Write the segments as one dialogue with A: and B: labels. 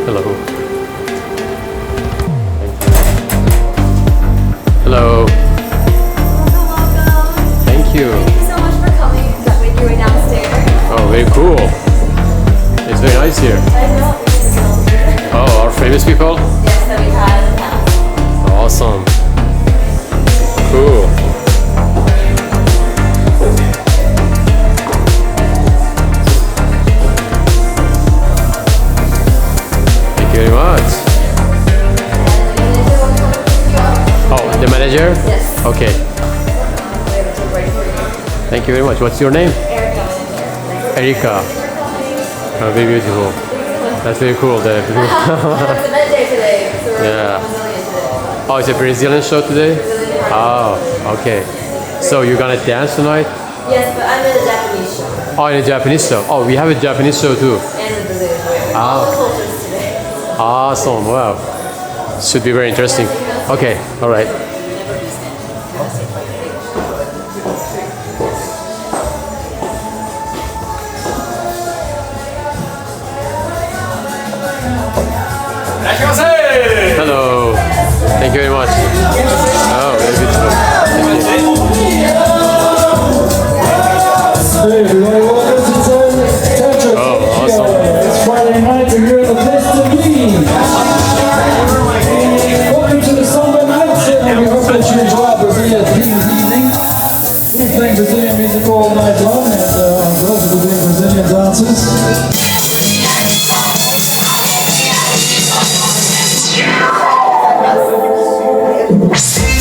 A: Hello. Hello. Thank you.
B: Thank you so much for coming. That made your way downstairs.
A: Oh, very cool. It's very nice here.
B: I know we here.
A: Oh, our famous people?
B: Yes, that we've had in the past.
A: Awesome. Cool. Thank you very much. Oh, the manager?
B: Yes.
A: Okay. Thank you very much. What's your name? Erika. Oh, very beautiful. That's very cool.
B: It's a med day today, so we're
A: Yeah.
B: Brazilian today.
A: Oh, it's a Brazilian show today? Oh, okay. So you're gonna dance tonight?
B: Yes, but I'm in a Japanese show.
A: Oh, in a Japanese show. Oh, we have a Japanese show too.
B: And a Brazilian show. All the cultures today.
A: Awesome. Wow. Should be very interesting. Okay. All right. Hello. Thank you very much. Oh, very beautiful. Thank you.
C: Hey everybody, welcome to Tantra
A: Oh, awesome.
C: It's Friday night and you're in the place to be. Welcome to the Samba Nights and we hope that you enjoy Brazilian theme this evening. We're playing Brazilian music all night long and girls will be doing Brazilian dances.
D: See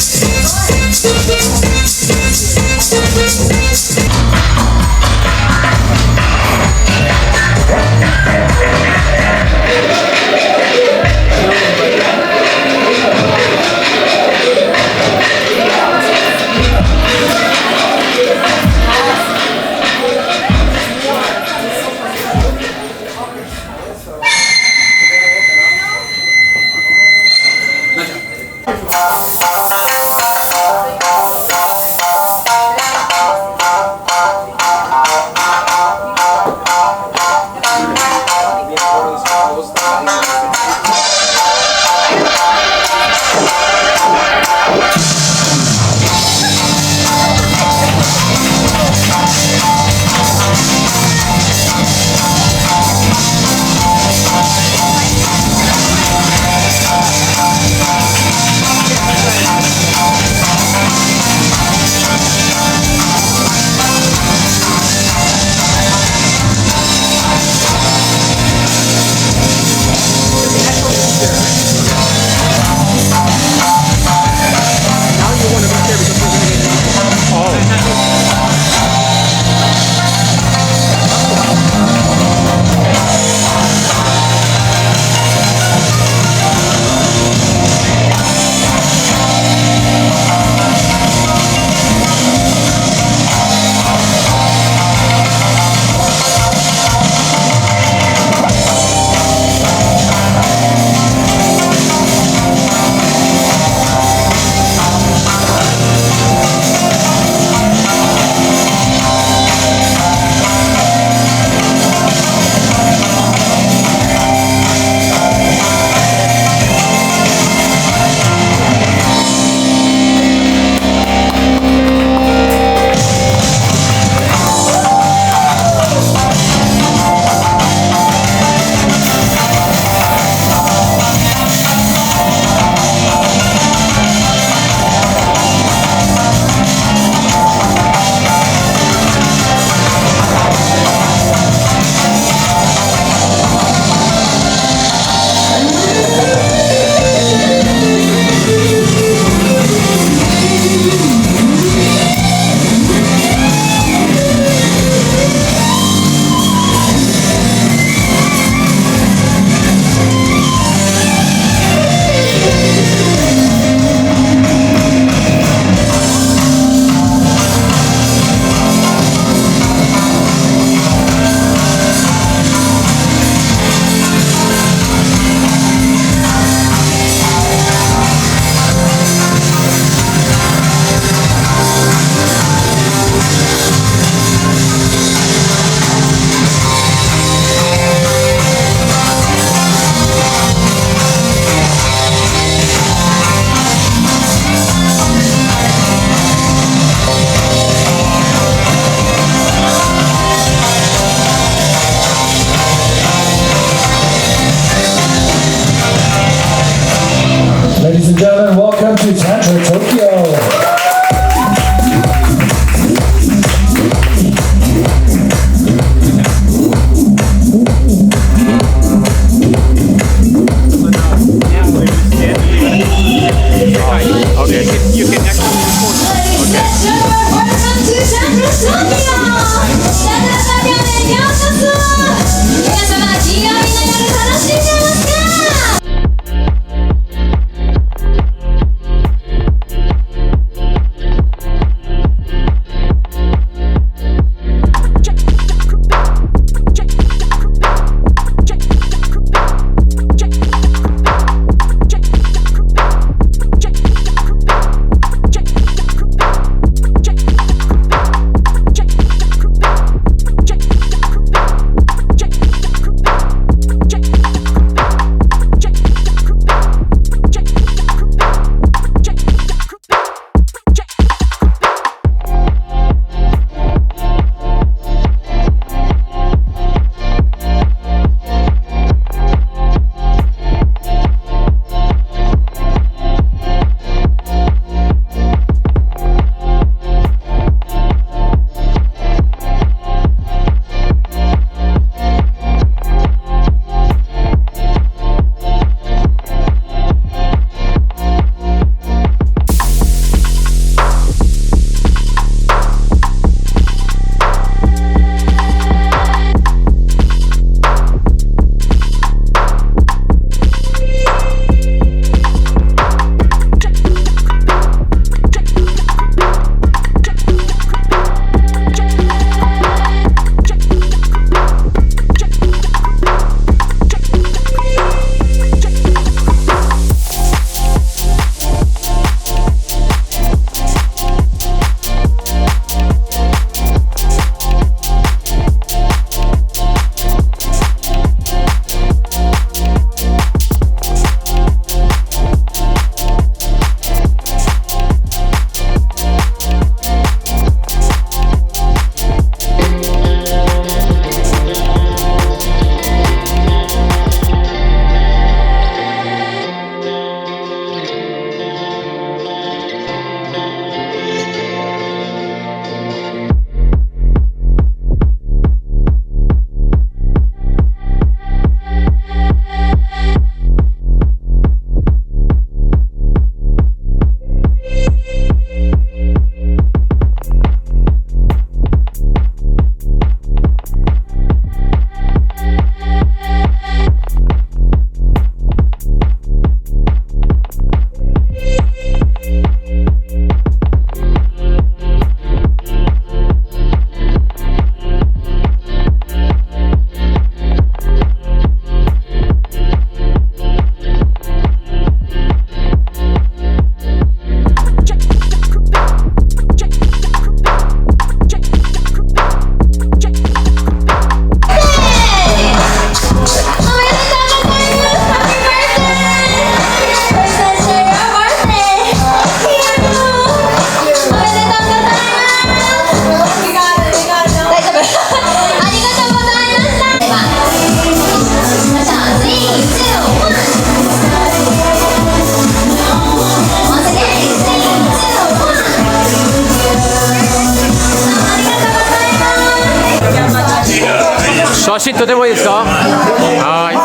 A: とてもいいですか？はい。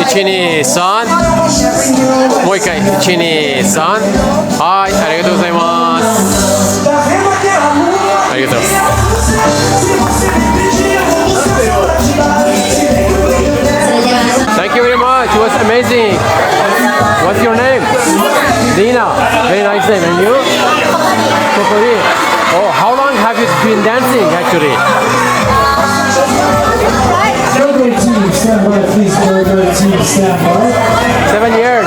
A: 1、2、3。もう一回。1、2、3。はい、ありがとうございます。ありがとう。Thank you very much. It was amazing. What's your name? Dina. Very nice name. And you? Kokori. Oh, how long have you been dancing actually?
C: Team, stand by, please. Team, stand by.
A: 7 years.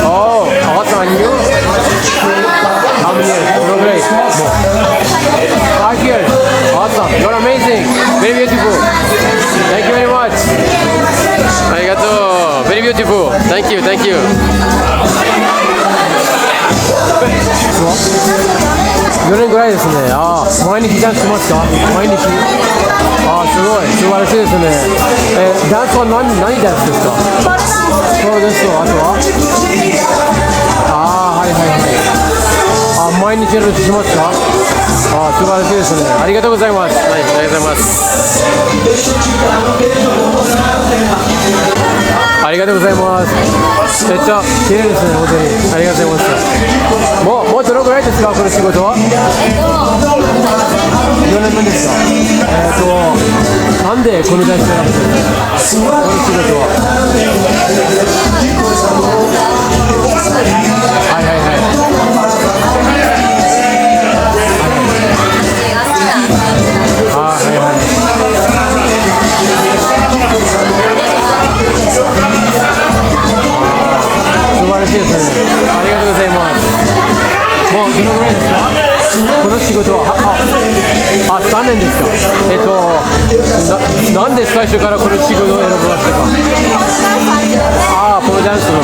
A: Oh, awesome. And you? How many years? No, great. 5 years. Awesome. You're amazing. Very beautiful. Thank you very much. ありがとう。Very beautiful. Thank you. Thank you. 4年ぐらいですね。ああ、毎日ダンスしますか？毎日。ああ、すごい。素晴らしいですね。ダンスは何ダンスですか？そうですと、あとは？ああ、はいはいはい。あ、毎日練習しますか？ああ、素晴らしいですね。ありがとうございます。はい、ありがとうございます。ありがとうございます。めっちゃ綺麗ですね、本当に。ありがとうございます。もうどのぐらいですか、この仕事は？4年目ですか？なんでこの会社選ぶんですか？この仕事は。はいはいはい。素晴らしいですね。ありがとうございます。もうどのぐらいですか？この仕事は3年ですか？なんで最初からこの仕事を選びましたか？ポールダンスの。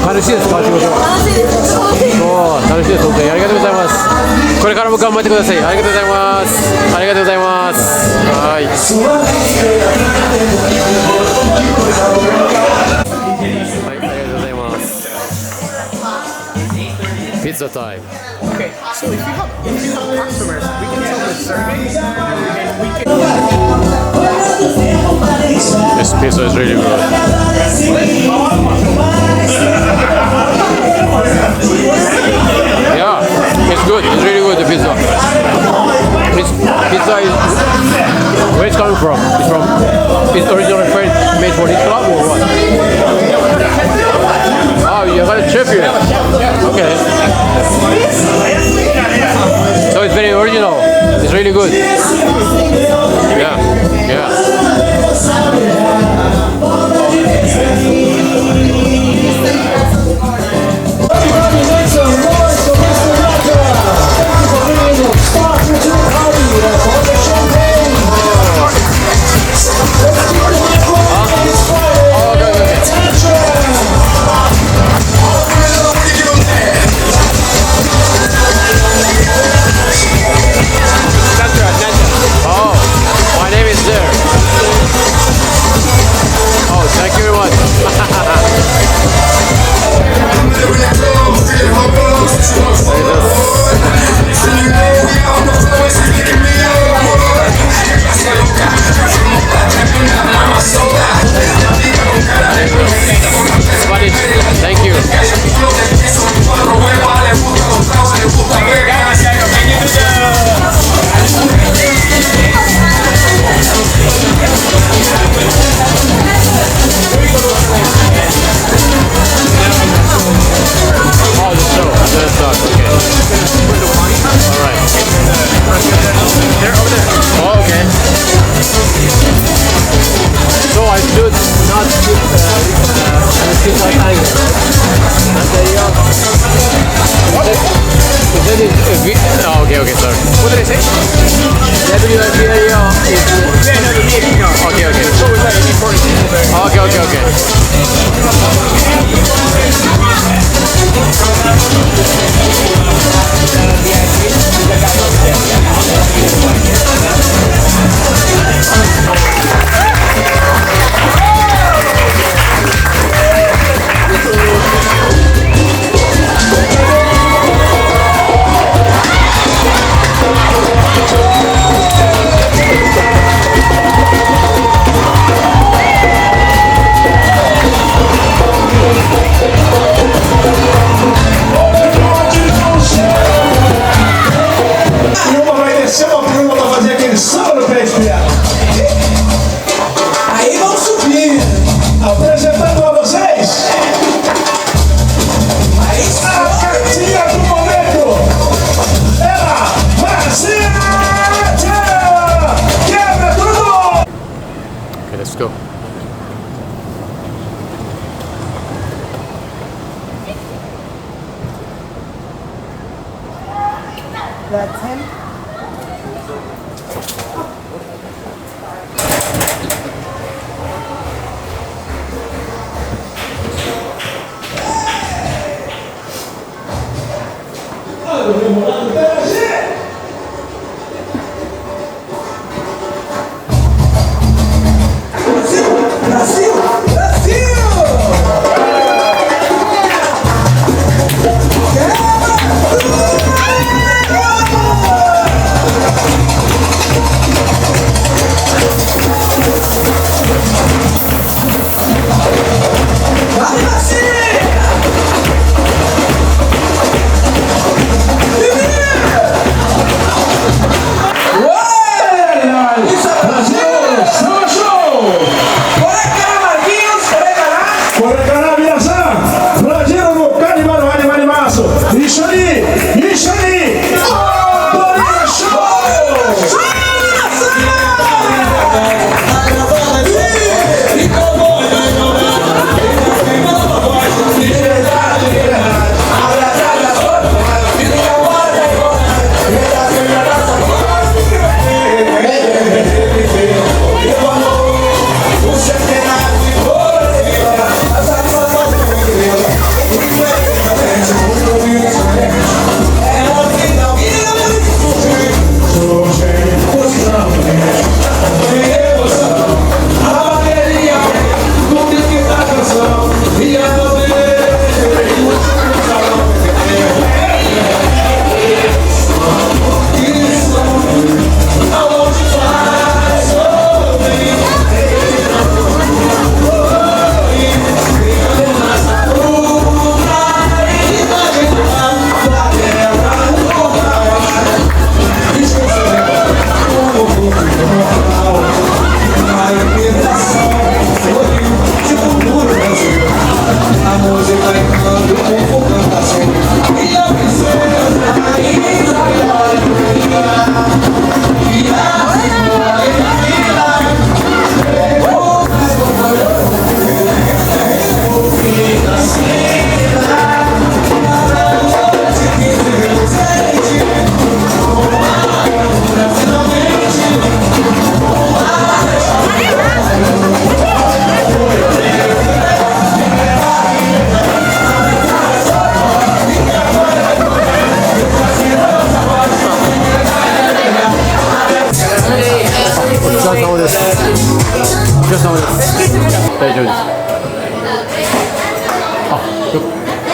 A: 楽しいですか、仕事？楽しいです。本当にありがとうございます。これからも頑張ってください。ありがとうございます。ありがとうございます。はい。Pizza time.
D: Okay, so if you have customers, we can tell the survey and we can.
A: This pizza is really good. Yeah, it's good. It's really good. The pizza. This pizza is where it's coming from? It's originally made for this club or what? Oh, you got a chef here. Okay. So it's very original. It's really good. Yeah. Thank you. Okay, sorry.
D: What did I say?
A: WIPAO is...
D: Yeah, no, the meeting, no.
A: Okay.
D: So was that an important people there?
A: Let's go.
E: That's him.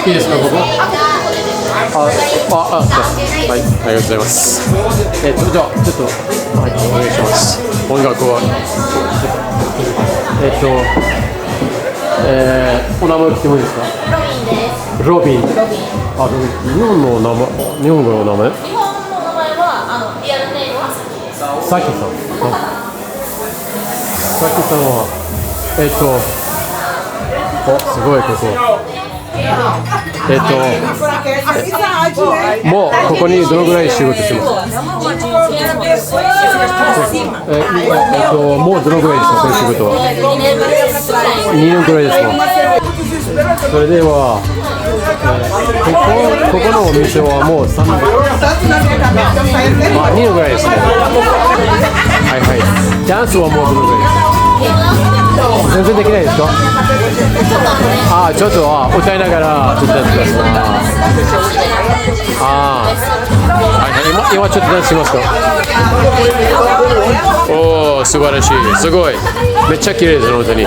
A: いいですか、ここ。はい、ありがとうございます。じゃあ、ちょっと、はい、お願いします。音楽は。お名前聞いてもいいですか。ロビン。あ、日本の名前、日本語の名前。
B: 日本の名前は、リアルネームは
A: さきさん。さきさんは、すごいここ。もうここにどのぐらい仕事してますか。もうどのぐらいですか、この仕事は。2年くらいですか。それでは、ここのお店はもう3年、2年ぐらいですね。はいはい。ダンスはもうどのぐらいですか。全然できないですか。ちょっと歌いながらちょっとやってください。今ちょっとダンスしますか。おー、素晴らしい、すごい、めっちゃ綺麗です、本当に。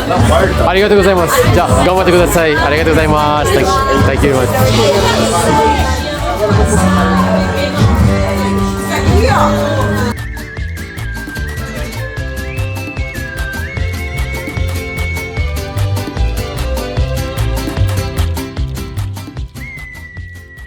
A: ありがとうございます。じゃあ頑張ってください。ありがとうございます。Thank you very much.